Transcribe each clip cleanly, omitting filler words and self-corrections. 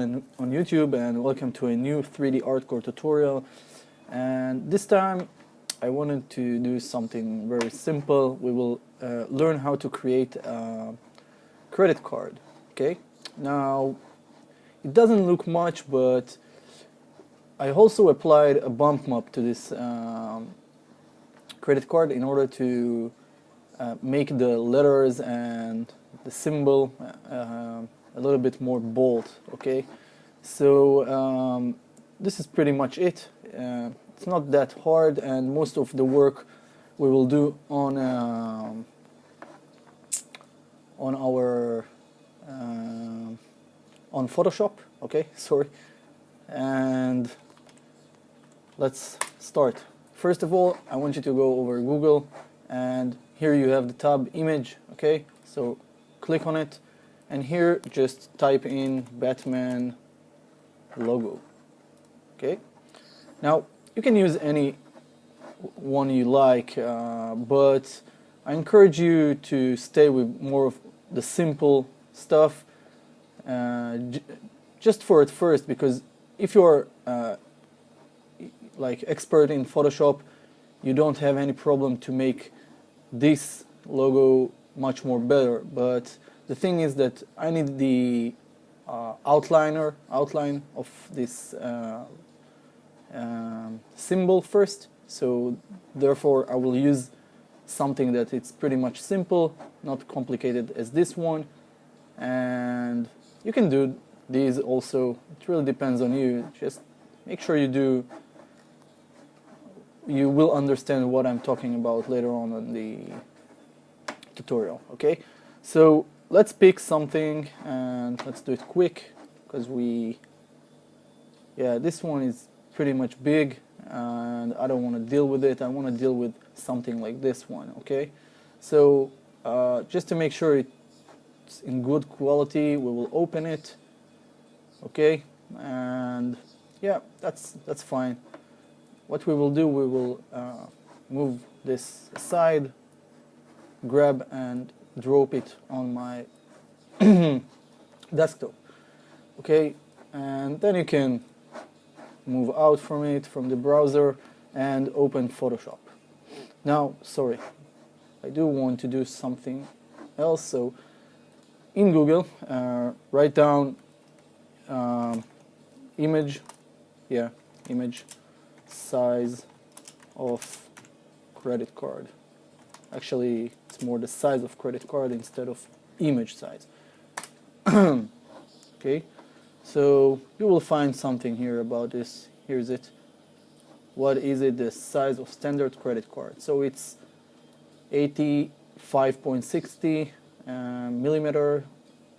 everyone on YouTube, and welcome to a new 3D Artcore tutorial. And this time I wanted to do something very simple. We will learn how to create a credit card. Okay, now it doesn't look much, but I also applied a bump map to this credit card in order to make the letters and the symbol a little bit more bold. Okay, so this is pretty much it. It's not that hard, and most of the work we will do on our on Photoshop. Okay, sorry, and let's start. First of all, I want you to go over Google, and here you have the tab image. Okay, so click on it, and here just type in Batman logo. Okay, now you can use any one you like, but I encourage you to stay with more of the simple stuff, just for at first, because if you're like expert in Photoshop, you don't have any problem to make this logo much more better. But the thing is that I need the outline of this symbol first, so therefore I will use something that it's pretty much simple, not complicated as this one. And you can do these also, it really depends on you. Just make sure you do. You will understand what I'm talking about later on in the tutorial. Okay, so let's pick something and let's do it quick, because this one is pretty much big and I don't want to deal with it. I want to deal with something like this one. Okay, so just to make sure it's in good quality, we will open it. Okay, and yeah, that's fine. What we will do, we will move this aside, grab and drop it on my desktop. Okay, and then you can move out from it, from the browser, and open Photoshop. Now, sorry, I do want to do something else. So in Google, write down image size of credit card. Actually, it's more the size of credit card instead of image size. Okay, so you will find something here about this. Here's it. What is it? The size of standard credit card. So it's 85.60 millimeter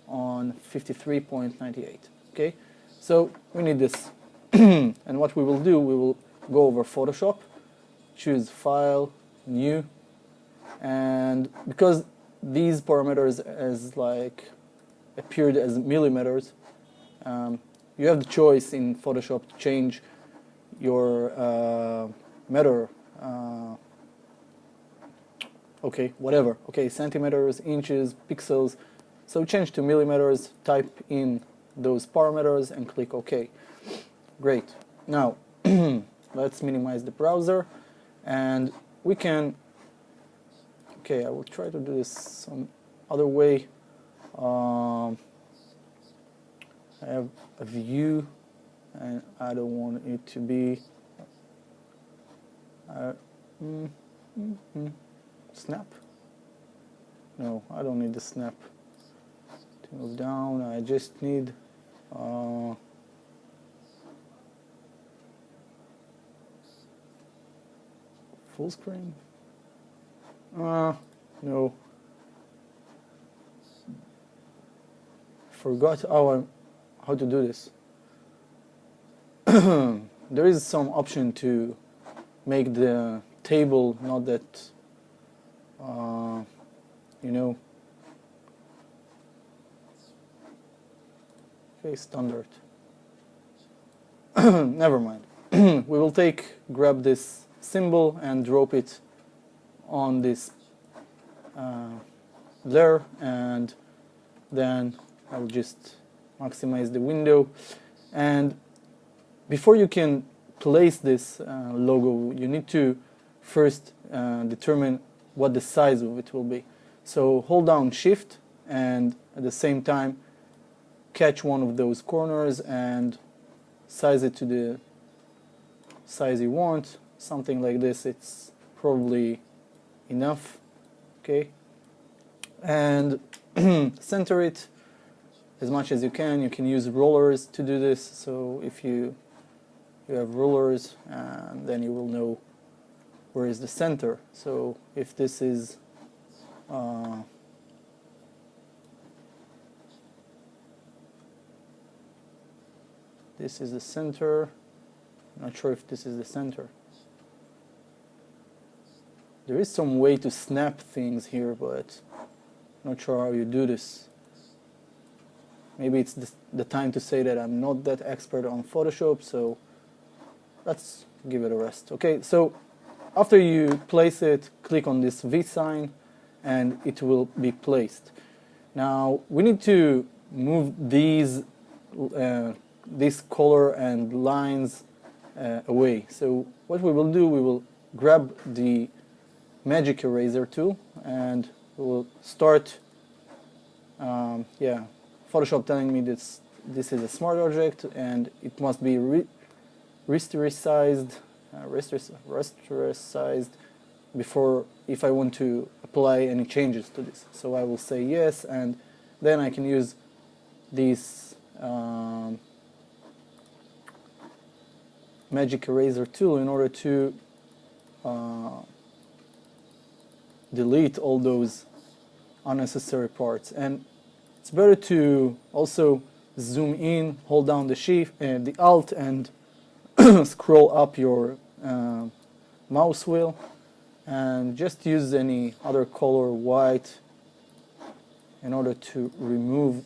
on 53.98. Okay, so we need this. And what we will do, we will go over Photoshop, choose File, New, and because these parameters as like appeared as millimeters, you have the choice in Photoshop to change your meter, okay, whatever, okay, centimeters, inches, pixels. So change to millimeters, type in those parameters and click OK. Great. Now let's minimize the browser, and we can, okay, I will try to do this some other way. I have a view and I don't want it to be snap. No, I don't need the snap to move down. I just need full screen. No, forgot how to do this. There is some option to make the table not that okay, standard. Never mind. We will grab this symbol and drop it on this layer, and then I'll just maximize the window. And before you can place this logo, you need to first determine what the size of it will be. So hold down Shift and at the same time catch one of those corners and size it to the size you want. Something like this, it's probably enough. Okay, and center it as much as you can. You can use rollers to do this, so if you have rulers, and then you will know where is the center. So if this is this is the center, I'm not sure if this is the center. There is some way to snap things here, but I'm not sure how you do this. Maybe it's the time to say that I'm not that expert on Photoshop, so let's give it a rest. Okay, so after you place it, click on this V sign and it will be placed. Now we need to move these this color and lines away. So what we will do, we will grab the magic eraser tool and we will start Photoshop telling me this is a smart object and it must be rasterized before, if I want to apply any changes to this. So I will say yes, and then I can use this magic eraser tool in order to delete all those unnecessary parts. And it's better to also zoom in, hold down the shift and the alt and scroll up your mouse wheel and just use any other color, white, in order to remove,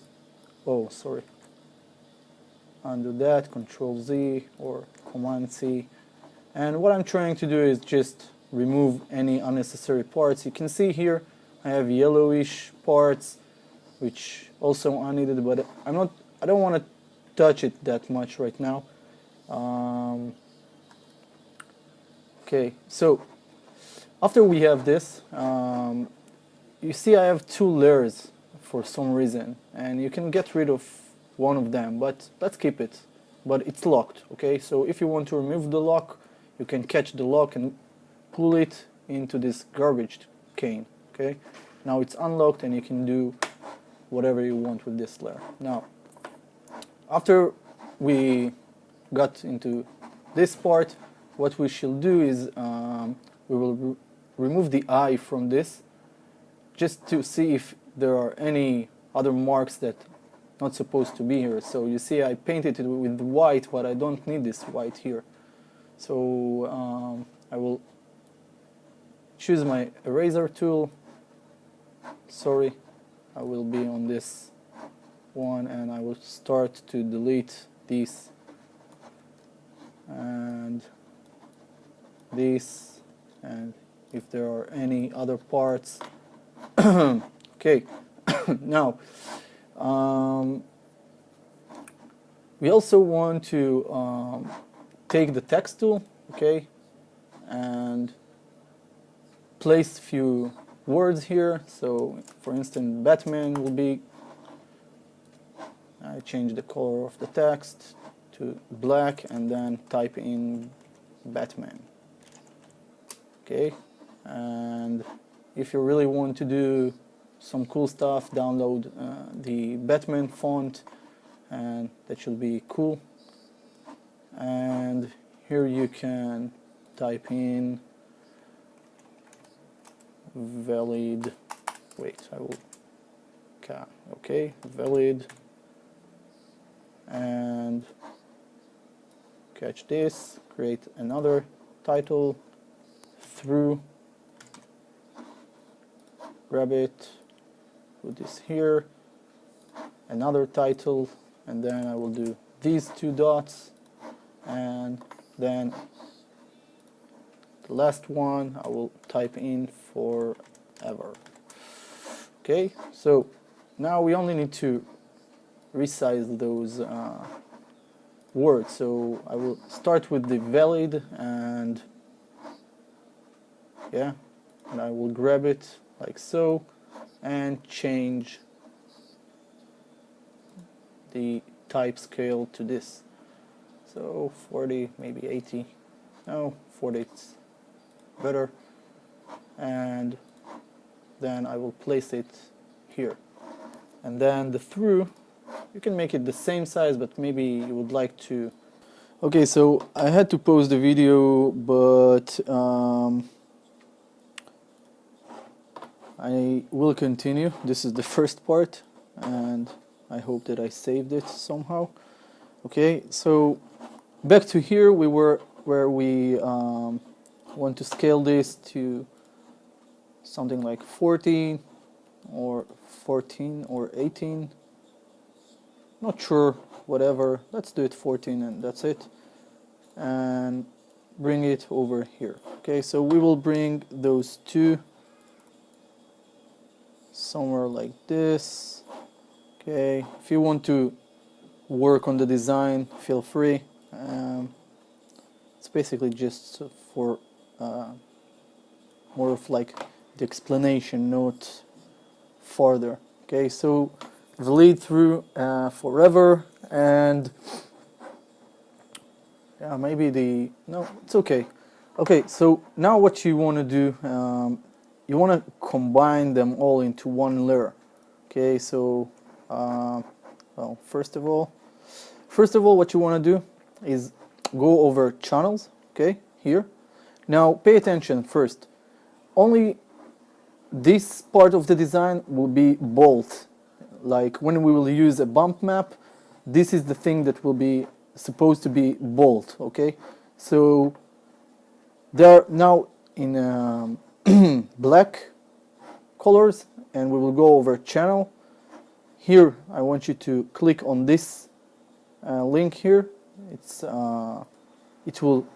undo that, Control Z or Command C. And what I'm trying to do is just remove any unnecessary parts. You can see here I have yellowish parts which also are unneeded, but I don't want to touch it that much right now. Okay, so after we have this, you see I have two layers for some reason, and you can get rid of one of them, but let's keep it. But it's locked, okay? So if you want to remove the lock, you can catch the lock and pull it into this garbage can, okay? Now it's unlocked and you can do whatever you want with this layer. Now, after we got into this part, what we shall do is we will remove the eye from this just to see if there are any other marks that not supposed to be here. So you see I painted it with white, but I don't need this white here. So I will choose my eraser tool. Sorry, I will be on this one and I will start to delete these and this, and if there are any other parts. Okay. Now we also want to take the text tool, okay, and place a few words here. So for instance, Batman will be, I change the color of the text to black and then type in Batman. Okay, and if you really want to do some cool stuff, download the Batman font, and that should be cool. And here you can type in valid, okay, valid, and catch this, create another title, through, grab it, put this here, another title, and then I will do these two dots, and then the last one I will type in forever. Okay, so now we only need to resize those words. So I will start with the valid, and yeah, and I will grab it like so and change the type scale to this. So 40, maybe 80. No, 40 it's better. And then I will place it here. And then the through, you can make it the same size, but maybe you would like to... Okay, so I had to pause the video, but I will continue. This is the first part, and I hope that I saved it somehow. Okay, so back to here, we were where we want to scale this to something like 14 or 14 or 18. Not sure, whatever. Let's do it 14 and that's it. And bring it over here. Okay, so we will bring those two somewhere like this. Okay, if you want to work on the design, feel free. It's basically just for more of like the explanation, not farther. Okay, so the lead through forever, and yeah, maybe the... no, it's okay. Okay, so now what you want to do, you want to combine them all into one layer. Okay, so well, first of all what you want to do is go over channels. Okay, here. Now pay attention first. Only this part of the design will be bold. Like when we will use a bump map, this is the thing that will be supposed to be bold. Okay, so they're now in black colors, and we will go over channel. Here I want you to click on this link here. It will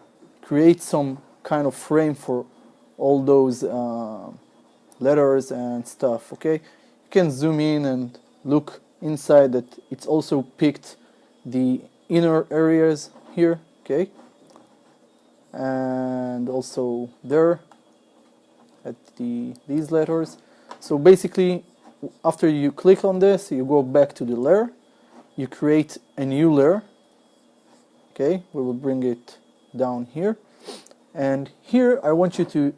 create some kind of frame for all those letters and stuff. Okay, you can zoom in and look inside that it's also picked the inner areas here. Okay, and also there at these letters. So basically, after you click on this, you go back to the layer, you create a new layer. Okay, we will bring it down here, and here I want you to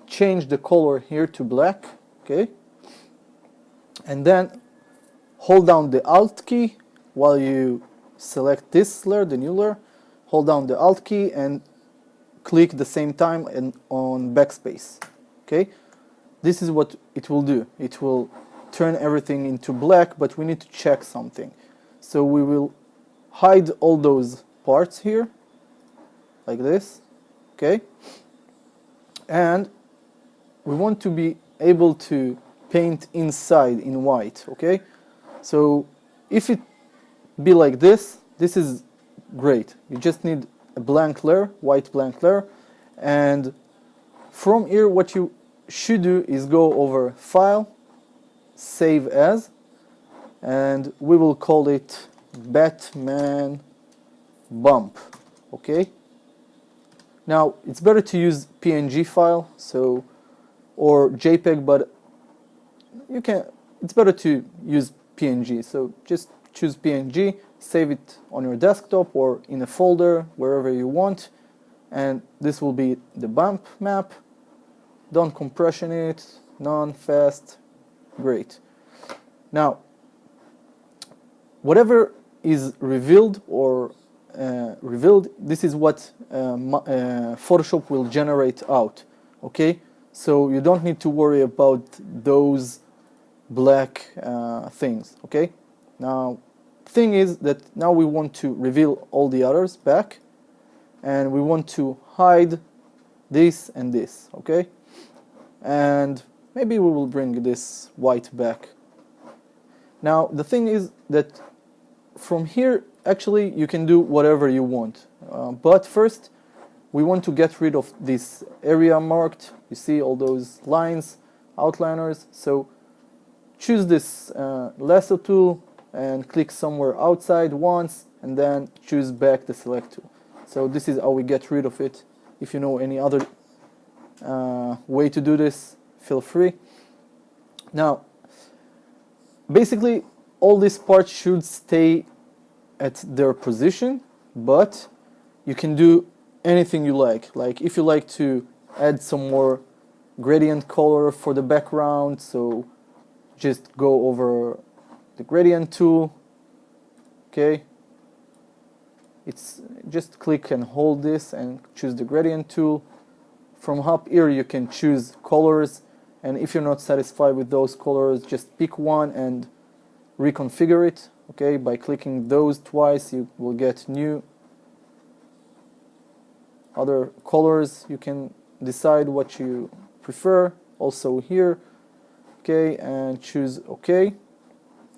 change the color here to black. Okay, and then hold down the Alt key while you select this layer, the new layer. Hold down the Alt key and click the same time and on backspace. Okay, this is what it will do. It will turn everything into black, but we need to check something. So we will hide all those parts here like this. Okay, and we want to be able to paint inside in white. Okay, so if it be like this, this is great. You just need a blank layer, white blank layer, and from here what you should do is go over File, Save As, and we will call it Batman Bump. Okay, now it's better to use PNG file, so, or JPEG, but you can, it's better to use PNG, so just choose PNG, save it on your desktop or in a folder wherever you want, and this will be the bump map. Don't compression it, none, fast, great. Now whatever is revealed or revealed, this is what Photoshop will generate out. Okay, so you don't need to worry about those black things. Okay, now thing is that now we want to reveal all the others back, and we want to hide this and this. Okay, and maybe we will bring this white back. Now the thing is that from here actually you can do whatever you want, but first we want to get rid of this area marked. You see all those lines, outliners, so choose this lasso tool, and click somewhere outside once, and then choose back the select tool. So this is how we get rid of it. If you know any other way to do this, feel free. Now, basically, all these parts should stay at their position, but you can do anything you like. Like if you like to add some more gradient color for the background, so just go over the gradient tool, okay? It's just click and hold this and choose the gradient tool. From up here you can choose colors, and if you're not satisfied with those colors, just pick one and reconfigure it, okay? By clicking those twice you will get new other colors. You can decide what you prefer also here, okay, and choose OK,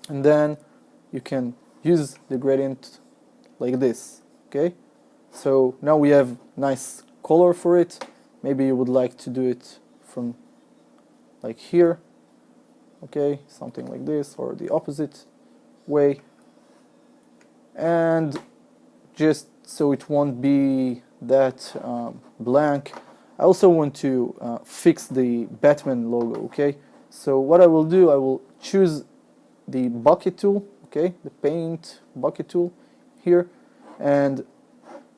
and then you can use the gradient like this, okay? So now we have nice color for it. Maybe you would like to do it from like here, okay, something like this, or the opposite way, and just so it won't be that blank, I also want to fix the Batman logo, okay? So what I will do, I will choose the bucket tool, okay, the paint bucket tool here, and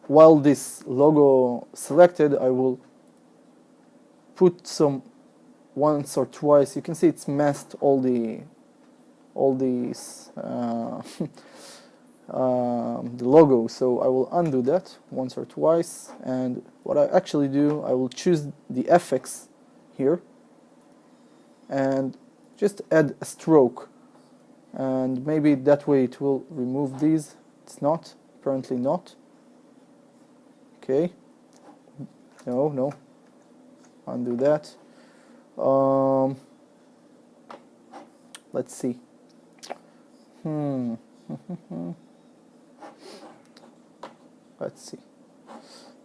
while this logo selected, I will put some once or twice. You can see it's masked all these the logo, so I will undo that once or twice, and what I actually do, I will choose the FX here and just add a stroke, and maybe that way it will remove these. It's not, apparently not. Okay, no, undo that. Let's see. Let's see.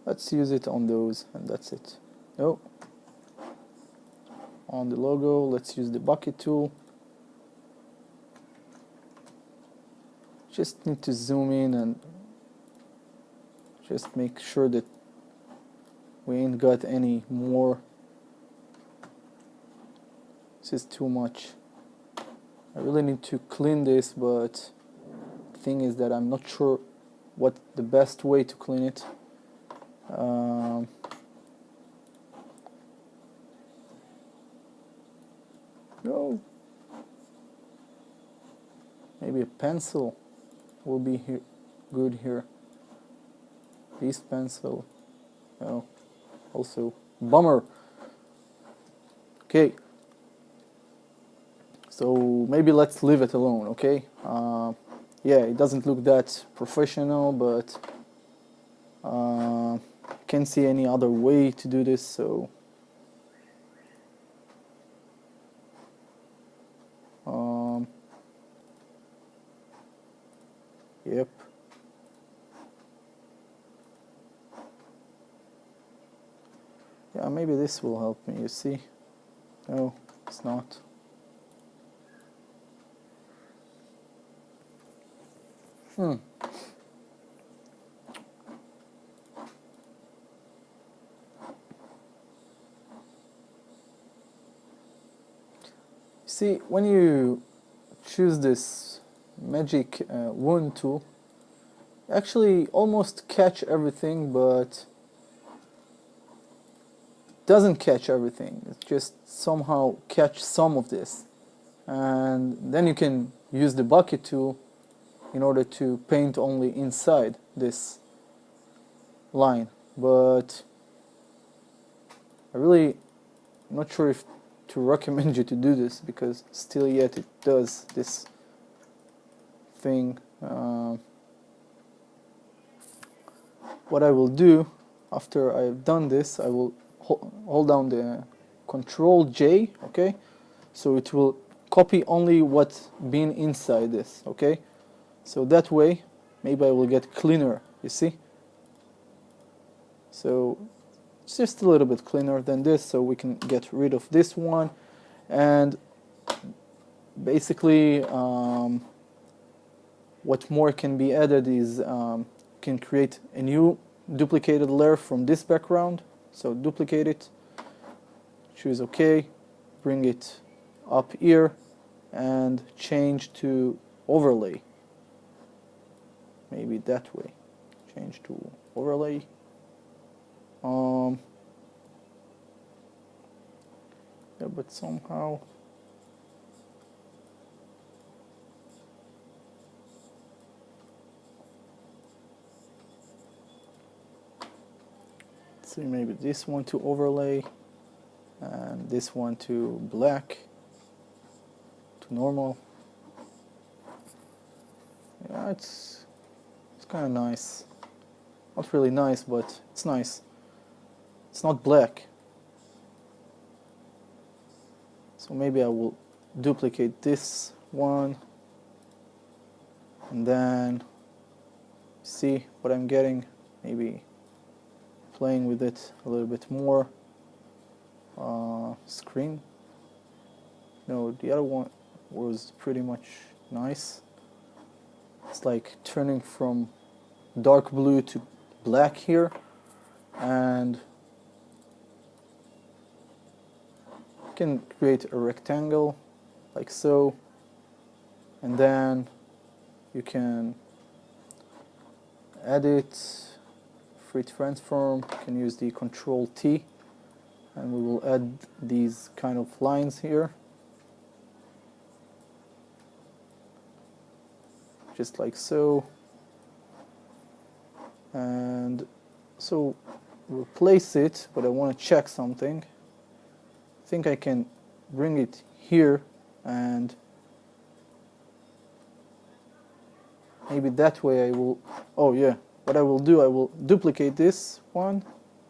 Let's use it on those, and that's it. No. On the logo, let's use the bucket tool. Just need to zoom in and just make sure that we ain't got any more. This is too much. I really need to clean this, but the thing is that I'm not sure what the best way to clean it. No. Maybe a pencil will be here, good here. This pencil. No. Also, bummer. Okay. So maybe let's leave it alone, okay? Yeah, it doesn't look that professional, but can't see any other way to do this, so yep. Yeah, maybe this will help me, you see? No, it's not. See, when you choose this magic wand tool, actually almost catch everything, but doesn't catch everything. It just somehow catch some of this, and then you can use the bucket tool in order to paint only inside this line. But I really not sure if to recommend you to do this, because still yet it does this thing. What I will do after I've done this, I will hold down the Control J, okay? So it will copy only what's been inside this, okay? So that way, maybe I will get cleaner, you see? So it's just a little bit cleaner than this, so we can get rid of this one, and basically what more can be added is can create a new duplicated layer from this background. So duplicate it, choose OK, bring it up here, and change to overlay. Maybe that way. Change to overlay. Yeah, but somehow let's see, maybe this one to overlay and this one to black, to normal. Yeah, it's kind of nice. Not really nice, but it's nice. It's not black. So maybe I will duplicate this one and then see what I'm getting. Maybe playing with it a little bit more. Screen. No, the other one was pretty much nice. It's like turning from dark blue to black here, and you can create a rectangle like so, and then you can edit, free transform. You can use the Control T, and we will add these kind of lines here, just like so. And so replace it, but I want to check something. I think I can bring it here, and maybe that way I will, oh yeah, what I will do, I will duplicate this one,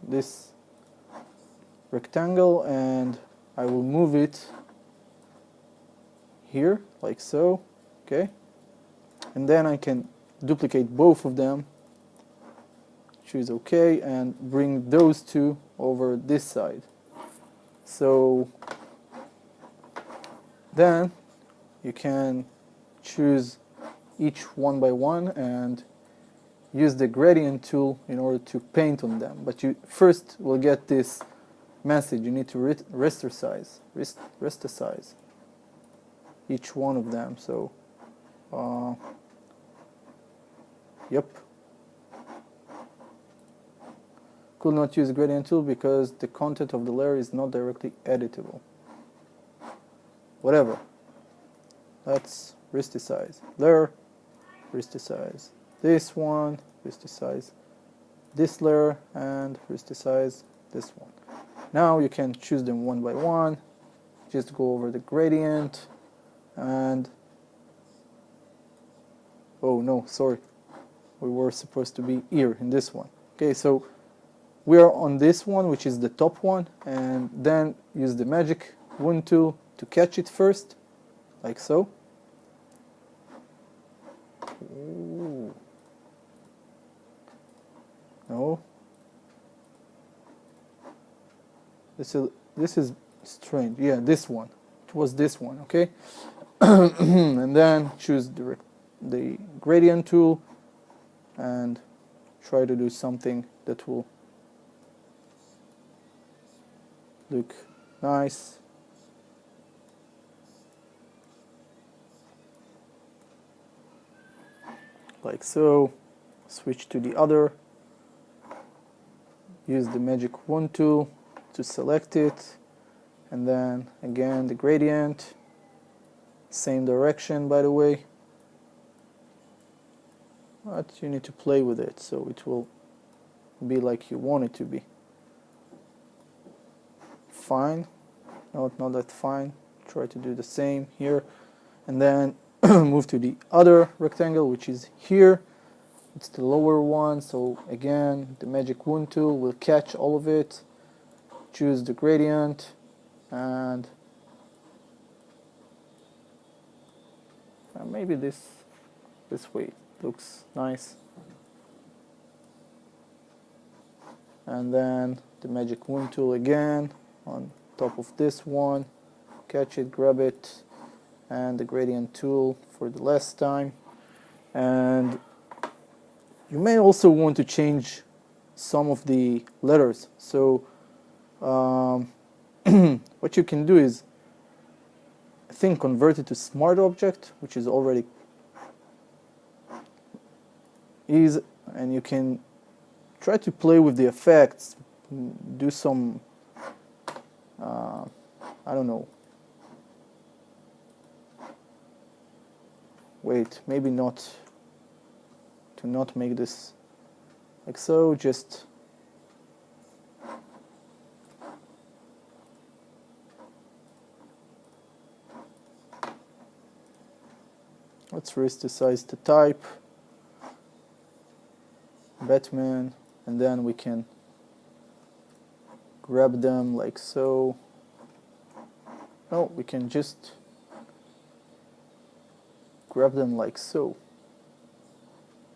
this rectangle, and I will move it here like so. Okay, and then I can duplicate both of them, choose OK, and bring those two over this side. So then you can choose each one by one and use the gradient tool in order to paint on them. But you first will get this message. You need to rasterize each one of them. So yep, could not use the gradient tool because the content of the layer is not directly editable. Whatever, let's rasterize layer, rasterize this one, rasterize this layer, and rasterize this one. Now you can choose them one by one. Just go over the gradient, and oh no, sorry, we were supposed to be here in this one. Okay, so we are on this one, which is the top one, and then use the magic wand tool to catch it first, like so. Ooh. No, this is strange. Yeah, this one. It was this one. Okay, and then choose the gradient tool and try to do something that will look nice. Like so. Switch to the other. Use the magic wand tool to select it, and then again the gradient, same direction by the way, but you need to play with it so it will be like you want it to be. Fine, no, not that fine. Try to do the same here, and then move to the other rectangle, which is here. It's the lower one, so again the magic wand tool will catch all of it. Choose the gradient, and maybe this way looks nice. And then the magic wand tool again on top of this one, catch it, grab it, and the gradient tool for the last time. And you may also want to change some of the letters. So what you can do is, I think, convert it to smart object, which is already easy, and you can try to play with the effects, do some I don't know, wait, maybe not, to not make this like so, just let's resize the type, Batman, and then we can grab them like so. No, we can just grab them like so,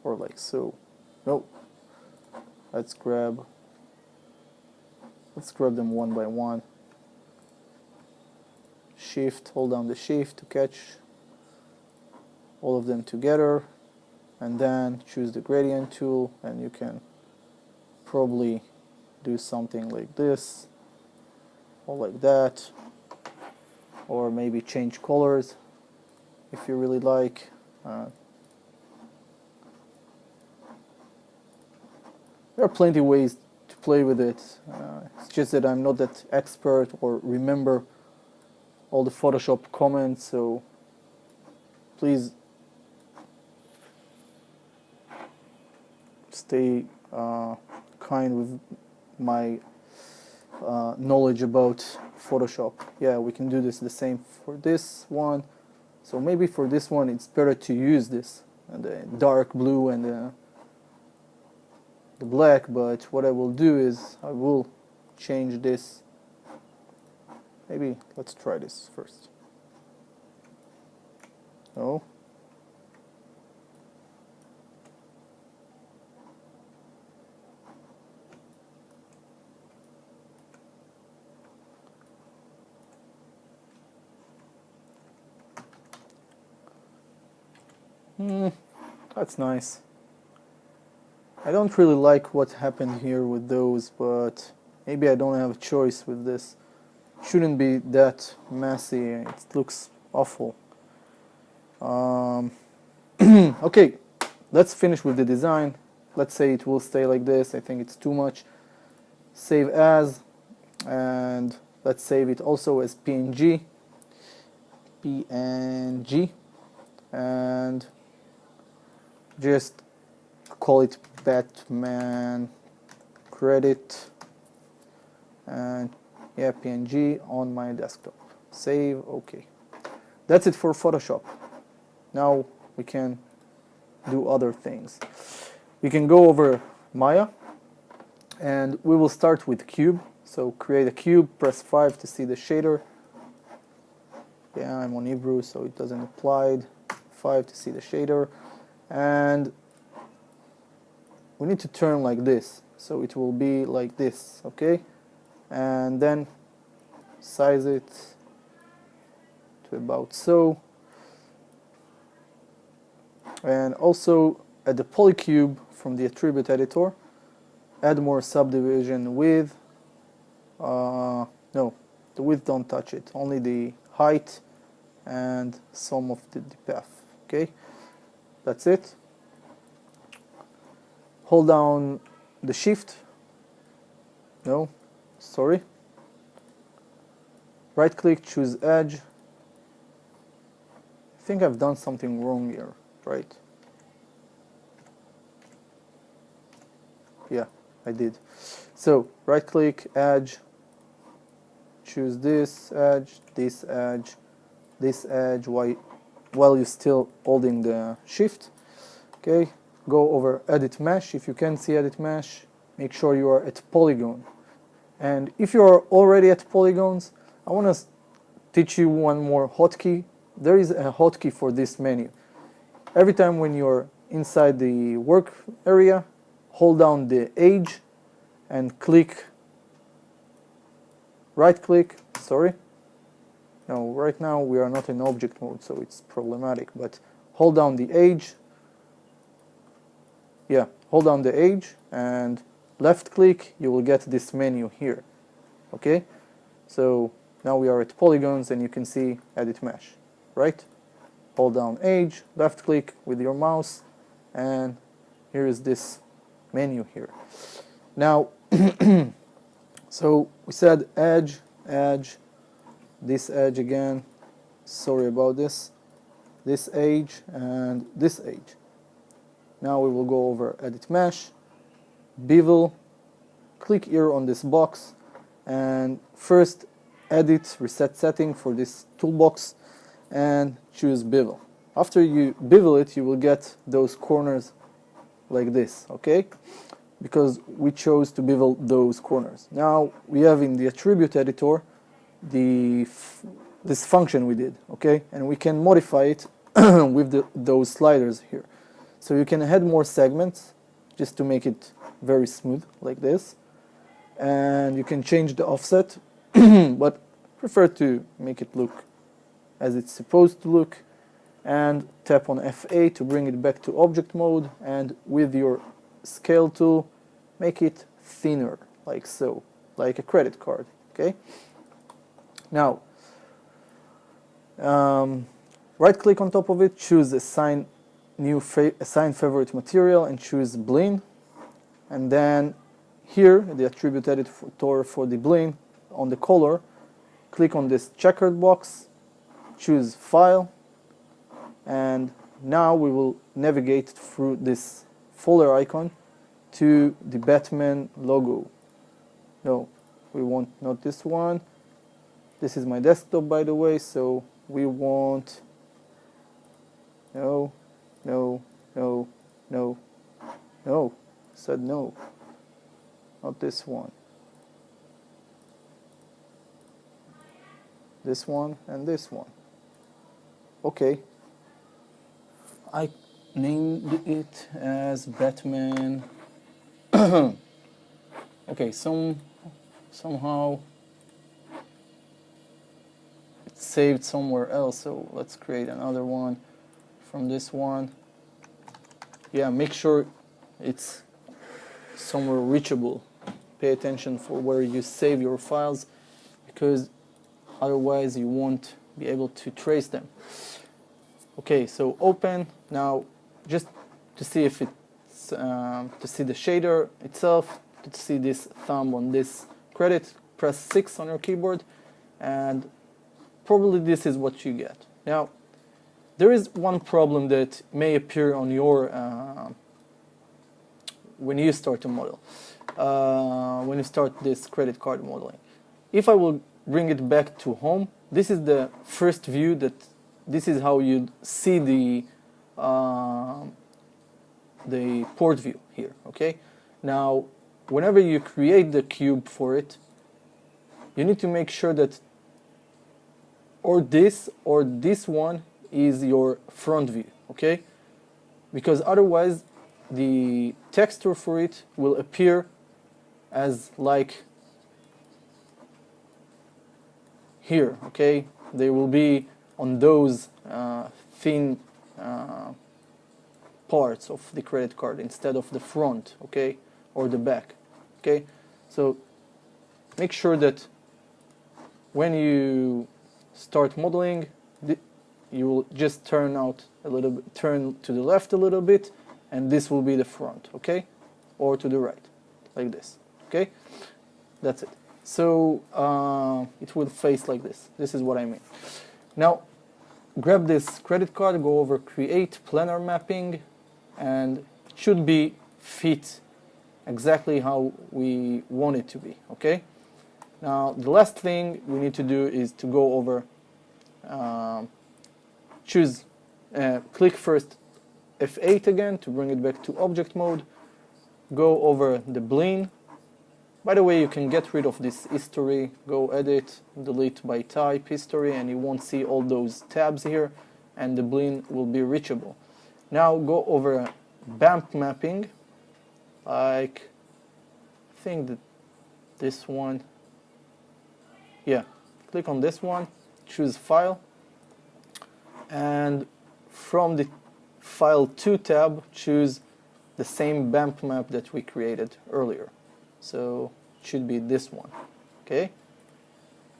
or like so. No, let's grab them one by one. Shift, hold down the shift to catch all of them together, and then choose the gradient tool, and you can probably do something like this or like that, or maybe change colors if you really like. There are plenty of ways to play with it. It's just that I'm not that expert or remember all the Photoshop comments, so please stay kind with my knowledge about Photoshop. Yeah, we can do this the same for this one. So maybe for this one it's better to use this, the dark blue and the black, but what I will do is I will change this. Maybe let's try this first. No. That's nice. I don't really like what happened here with those, but maybe I don't have a choice with this. Shouldn't be that messy. It looks awful. Okay, let's finish with the design. Let's say it will stay like this. I think it's too much. Save as, and let's save it also as PNG, and just call it Batman credit, and yeah, PNG on my desktop. Save, okay. That's it for Photoshop. Now we can do other things. We can go over Maya, and we will start with cube. So create a cube, press 5 to see the shader. Yeah, I'm on Hebrew, so it doesn't apply. 5 to see the shader. And we need to turn like this, so it will be like this, okay? And then size it to about so. And also at the polycube from the attribute editor, add more subdivision width. No, the width don't touch it, only the height and some of the path, okay? That's it. Hold down the shift. No, sorry. Right click, choose edge. I think I've done something wrong here, right? Yeah, I did. So right click, edge, choose this edge, this edge, this edge, while you're still holding the shift. Okay, go over edit mesh. If you can't see edit mesh, make sure you are at polygon. And if you are already at polygons, I want to teach you one more hotkey. There is a hotkey for this menu. Every time when you're inside the work area, hold down the edge and click, right click, sorry. No, right now we are not in object mode, so it's problematic, but hold down the edge yeah, hold down the edge and left click, you will get this menu here. Okay, so now we are at polygons and you can see edit mesh, right? Hold down edge, left click with your mouse, and here is this menu here. Now, so we said edge, edge, this edge again, sorry about this edge, and this edge. Now we will go over edit mesh, bevel, click here on this box, and first edit reset setting for this toolbox and choose bevel. After you bevel it, you will get those corners like this, okay? Because we chose to bevel those corners. Now we have in the attribute editor this function we did, okay? And we can modify it with those sliders here. So you can add more segments just to make it very smooth like this. And you can change the offset, but prefer to make it look as it's supposed to look. And tap on F8 to bring it back to object mode, and with your scale tool make it thinner, like so, like a credit card, okay? Now, right click on top of it, choose assign favorite material and choose Blend, and then here the attribute editor for the Blend on the color, click on this checkered box, choose File, and now we will navigate through this folder icon to the Batman logo. No, we want not this one. This is my desktop, by the way, so we want no, said no, not this one. This one and this one. Okay. I named it as Batman. Okay, somehow it's saved somewhere else, so let's create another one from this one. Yeah, make sure it's somewhere reachable. Pay attention for where you save your files, because otherwise you won't be able to trace them. Okay, so open. Now, just to see if it's to see the shader itself, to see this thumb on this credit, press 6 on your keyboard, and probably this is what you get. Now, there is one problem that may appear on your when you start to model, when you start this credit card modeling. If I will bring it back to home, this is the first view that. This is how you see the port view here, okay? Now, whenever you create the cube for it, you need to make sure that or this one is your front view, okay? Because otherwise, the texture for it will appear as like here, okay? They will be on those thin parts of the credit card instead of the front, okay, or the back, okay. So make sure that when you start modeling, you will just turn to the left a little bit, and this will be the front, okay, or to the right, like this, okay. That's it. So it will face like this. This is what I mean. Now, grab this credit card, go over Create Planar Mapping, and it should be fit exactly how we want it to be, okay? Now, the last thing we need to do is to go over, click first F8 again to bring it back to object mode, go over the Blend. By the way, you can get rid of this history, go edit, delete by type history, and you won't see all those tabs here, and the Blend will be reachable. Now go over BAMP mapping, like, I think that this one, yeah, click on this one, choose File, and from the File 2 tab, choose the same bump map that we created earlier. So it should be this one. Okay.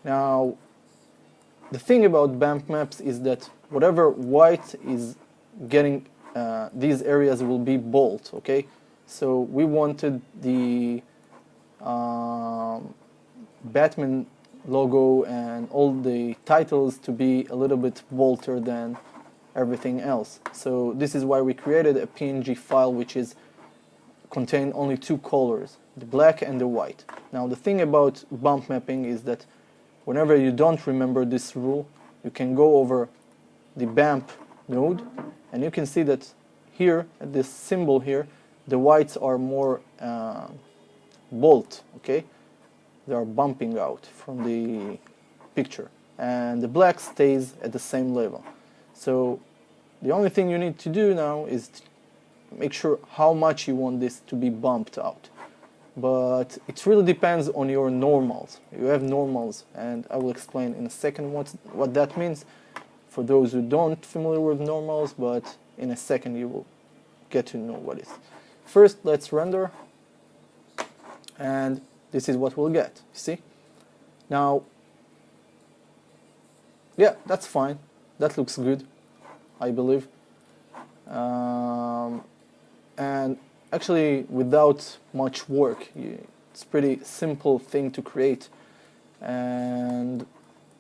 Now, the thing about bump maps is that whatever white is getting, these areas will be bold. Okay. So we wanted the Batman logo and all the titles to be a little bit bolder than everything else. So this is why we created a PNG file which is contain only two colors, the black and the white. Now the thing about bump mapping is that whenever you don't remember this rule, you can go over the bump node and you can see that here at this symbol here, the whites are more bold, okay? They are bumping out from the picture, and the black stays at the same level. So the only thing you need to do now is to make sure how much you want this to be bumped out. But it really depends on your normals. You have normals, and I will explain in a second what that means for those who don't familiar with normals, but in a second you will get to know what it is. First, let's render, and this is what we'll get, you see? Now, yeah, that's fine. That looks good, I believe. And actually, without much work, it's pretty simple thing to create. And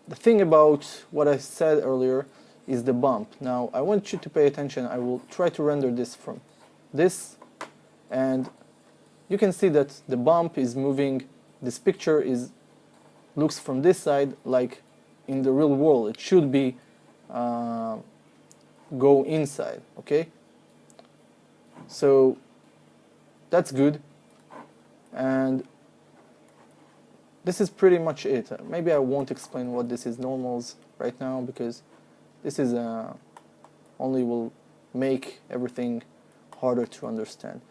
the thing about what I said earlier is the bump. Now, I want you to pay attention. I will try to render this from this, and you can see that the bump is moving. This picture looks from this side like in the real world. It should be go inside, okay? So that's good, and this is pretty much it. Maybe I won't explain what this is normals right now, because this is only will make everything harder to understand.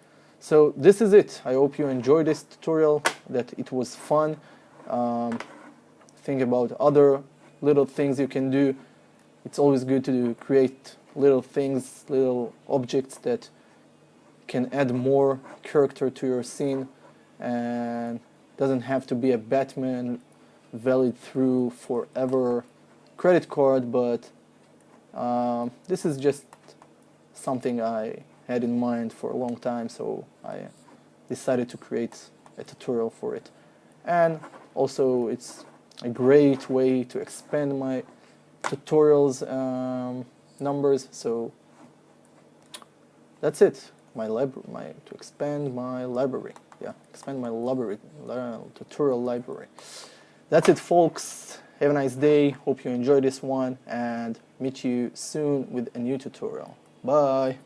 So this is it. I hope you enjoyed this tutorial, that it was fun. Think about other little things you can do. It's always good to create little things, little objects that can add more character to your scene, and doesn't have to be a Batman valid through forever credit card, but this is just something I had in mind for a long time, so I decided to create a tutorial for it. And also it's a great way to expand my tutorials numbers. So that's it. To expand my library. Yeah, expand my library, tutorial library. That's it, folks. Have a nice day. Hope you enjoyed this one, and meet you soon with a new tutorial. Bye.